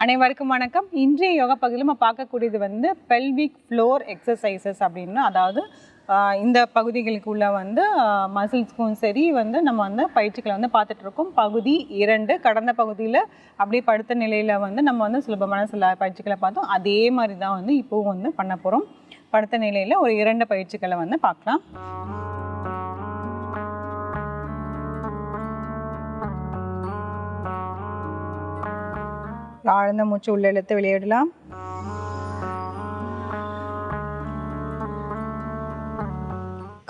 அனைவருக்கும் வணக்கம். இன்றைய யோகா பகுதியில் நம்ம பார்க்கக்கூடியது வந்து பெல்விக் ஃப்ளோர் எக்ஸசைசஸ் அப்படின்னு, அதாவது இந்த பகுதிகளுக்குள்ள வந்து மசில்ஸ்க்கும் சரி வந்து நம்ம வந்து பயிற்சிகளை வந்து பார்த்துட்டு இருக்கோம். பகுதி 2 கடந்த பகுதியில் அப்படியே படுத்த நிலையில் வந்து நம்ம வந்து சுலபமான சில பயிற்சிகளை பார்த்தோம். அதே மாதிரி தான் வந்து இப்போவும் வந்து பண்ண போகிறோம். படுத்த நிலையில் ஒரு 2 பயிற்சிகளை வந்து பார்க்கலாம். ஆழ்ந்த மூச்சு உள்ள இழுத்து வெளியிடலாம்.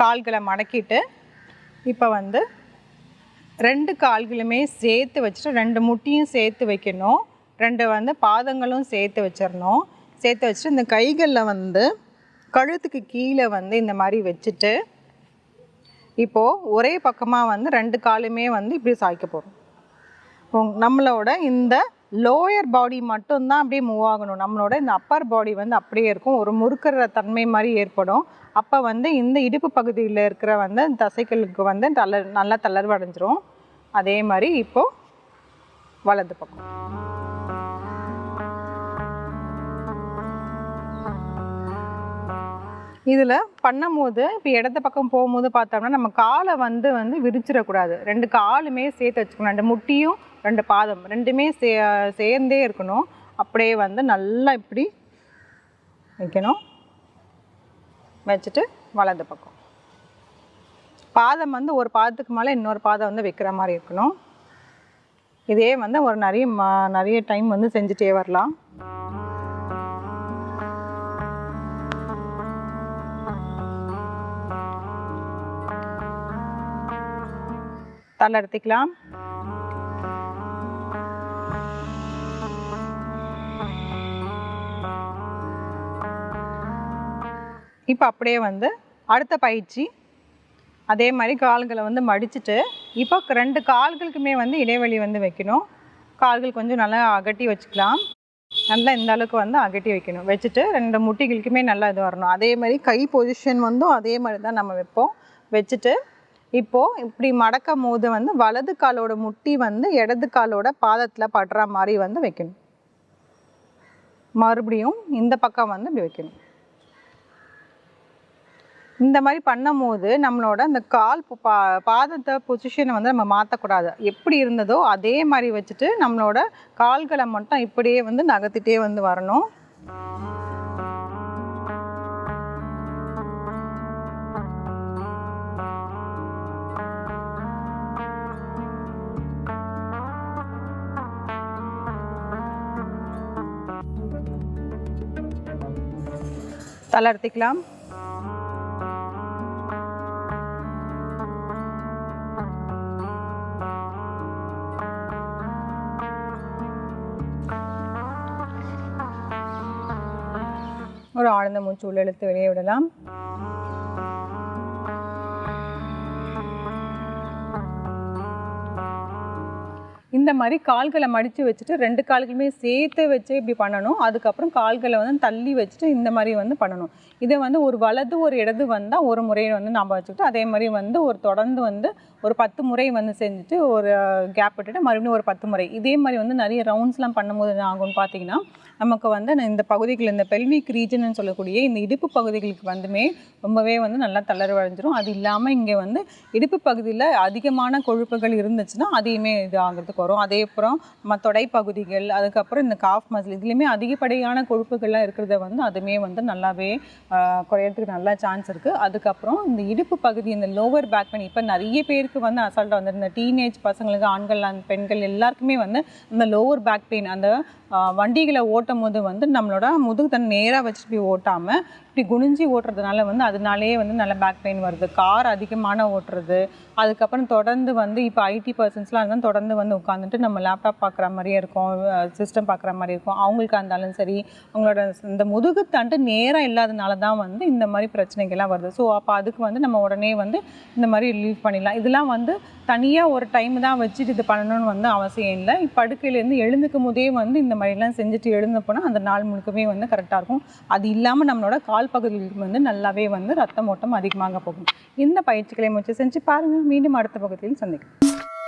கால்களை மடக்கிட்டு இப்போ வந்து 2 கால்களுமே சேர்த்து வச்சுட்டு 2 முட்டியும் சேர்த்து வைக்கணும். 2 வந்து பாதங்களும் சேர்த்து வச்சிடணும். சேர்த்து வச்சுட்டு இந்த கைகளில் வந்து கழுத்துக்கு கீழே வந்து இந்த மாதிரி வச்சுட்டு இப்போது ஒரே பக்கமாக வந்து 2 காலுமே வந்து இப்படி சாய்க்க போகிறோம். நம்மளோட இந்த லோயர் பாடி மட்டும்தான் அப்படியே மூவ் ஆகணும். நம்மளோட இந்த அப்பர் பாடி வந்து அப்படியே இருக்கும். ஒரு முறுக்கிற தன்மை மாதிரி ஏற்படும். அப்போ வந்து இந்த இடுப்பு பகுதியில் இருக்கிற வந்து தசைகளுக்கு வந்து நல்லா தளர்வு அடைஞ்சிரும். அதே மாதிரி இப்போது வலது பக்கம் இதில் பண்ணும்போது இப்போ இடது பக்கம் போகும்போது பார்த்தோம்னா நம்ம காலை வந்து விரிச்சிடக்கூடாது. 2 காலுமே சேர்த்து வச்சுக்கணும். 2 முட்டியும் 2 பாதம் ரெண்டுமே சேர்ந்தே இருக்கணும். அப்படியே வந்து நல்லா இப்படி வைக்கணும். வச்சுட்டு வலது பக்கம் பாதம் வந்து ஒரு பாதத்துக்கு மேலே இன்னொரு பாதம் வந்து வைக்கிற மாதிரி இருக்கணும். இதே வந்து ஒரு நிறைய டைம் வந்து செஞ்சுட்டே வரலாம். தளர்த்திக்கலாம். இப்போ அப்படியே வந்து அடுத்த பயிற்சி அதே மாதிரி கால்களை வந்து மடிச்சுட்டு இப்போ 2 கால்களுக்குமே வந்து இடைவெளி வந்து வைக்கணும். கால்கள் கொஞ்சம் நல்லா அகட்டி வச்சுக்கலாம். நல்லா இந்த அளவுக்கு வந்து அகட்டி வைக்கணும். வச்சுட்டு 2 முட்டிகளுக்குமே நல்லா இது வரணும். அதே மாதிரி கை பொசிஷன் வந்து அதே மாதிரி தான் நம்ம வைப்போம். வச்சுட்டு இப்போது இப்படி மடக்கும் போது வந்து வலது காலோட முட்டி வந்து இடது காலோட பாதத்தில் படுற மாதிரி வந்து வைக்கணும். மறுபடியும் இந்த பக்கம் வந்து இப்படி வைக்கணும். இந்த மாதிரி பண்ணும் போது நம்மளோட அந்த கால் பாதத்தை பொசிஷனை வந்து நம்ம மாற்றக்கூடாது. எப்படி இருந்ததோ அதே மாதிரி வச்சுட்டு நம்மளோட கால்களை மட்டும் இப்படியே வந்து நகர்த்திட்டே வந்து வரணும். தளர்த்திக்கலாம். ஒரு ஆழ்ந்த மூச்சு உள்ள இழுத்து வெளியே விடலாம். இந்த மாதிரி கால்களை மடித்து வச்சுட்டு 2 கால்களுமே சேர்த்து வச்சு இப்படி பண்ணணும். அதுக்கப்புறம் கால்களை வந்து தள்ளி வச்சுட்டு இந்த மாதிரி வந்து பண்ணணும். இதை வந்து ஒரு வலது ஒரு இடது வந்தால் ஒரு முறை வந்து நாம் வச்சுக்கிட்டு அதே மாதிரி வந்து ஒரு தொடர்ந்து வந்து ஒரு 10 முறை வந்து செஞ்சுட்டு ஒரு கேப் விட்டுட்டு மறுபடியும் ஒரு 10 முறை இதே மாதிரி வந்து நிறைய ரவுண்ட்ஸ்லாம் பண்ணும்போது என்ன ஆகும்னு பார்த்தீங்கன்னா நமக்கு வந்து இந்த பகுதிகள் இந்த பெல்விக் ரீஜன் சொல்லக்கூடிய இந்த இடுப்பு பகுதிகளுக்கு வந்துமே ரொம்பவே வந்து நல்லா தளர்வு அடைஞ்சிரும். அது இல்லாமல் இங்கே வந்து இடுப்பு பகுதியில் அதிகமான கொழுப்புகள் இருந்துச்சுன்னா அதையுமே இது ஆகிறதுக்கு வரும். அதே அப்புறம் நம்ம தொடை பகுதிகள் அதுக்கப்புறம் இந்த காஃப் மசில் இதுலேயுமே அதிகப்படியான கொழுப்புகள்லாம் இருக்கிறத வந்து அதுவுமே வந்து நல்லாவே குறையறதுக்கு நல்லா சான்ஸ் இருக்குது. அதுக்கப்புறம் இந்த இடுப்பு பகுதி இந்த லோவர் பேக் பெயின் இப்போ நிறைய பேருக்கு வந்து அசால்ட்டாக வந்து இந்த டீனேஜ் பசங்களுக்கு ஆண்கள் பெண்கள் எல்லாருக்குமே வந்து இந்த லோவர் பேக் பெயின் அந்த வண்டிகளை ஓட்டும் போது வந்து நம்மளோட முதுகு தன் நேராக வச்சுட்டு போய் ஓட்டாமல் இப்படி குனிஞ்சி ஓட்டுறதுனால வந்து அதனாலேயே வந்து நல்ல பேக் பெயின் வருது. கார் அதிகமான ஓட்டுறது அதுக்கப்புறம் தொடர்ந்து வந்து இப்போ ஐடி பர்சன்ஸ்லாம் இருந்தால் தொடர்ந்து வந்து உட்காந்துட்டு நம்ம லேப்டாப் பார்க்குற மாதிரியே இருக்கும், சிஸ்டம் பார்க்குற மாதிரி இருக்கும். அவங்களுக்கு இருந்தாலும் சரி அவங்களோட இந்த முதுகு தண்டு நேராக இல்லாதனால தான் வந்து இந்த மாதிரி பிரச்சனைகள்லாம் வருது. ஸோ அப்போ அதுக்கு வந்து நம்ம உடனே வந்து இந்த மாதிரி ரிலீவ் பண்ணிடலாம். இதெல்லாம் வந்து தனியாக ஒரு டைம் தான் வச்சுட்டு இது பண்ணணும்னு வந்து அவசியம் இல்லை. படுக்கையிலேருந்து எழுந்துக்கும் போதே வந்து இந்த மாதிரிலாம் செஞ்சுட்டு எழுந்து போனால் அந்த நாள் முழுக்கவே வந்து கரெக்டாக இருக்கும். அது இல்லாமல் நம்மளோட கால் பகுதிகளுக்கு வந்து நல்லாவே வந்து ரத்தம் ஓட்டம் அதிகமாக போகும். இந்த பயிற்சிகளை முயற்சி செஞ்சு பாருங்கள். மீண்டும் அடுத்த பகுதியில் சந்திக்கலாம்.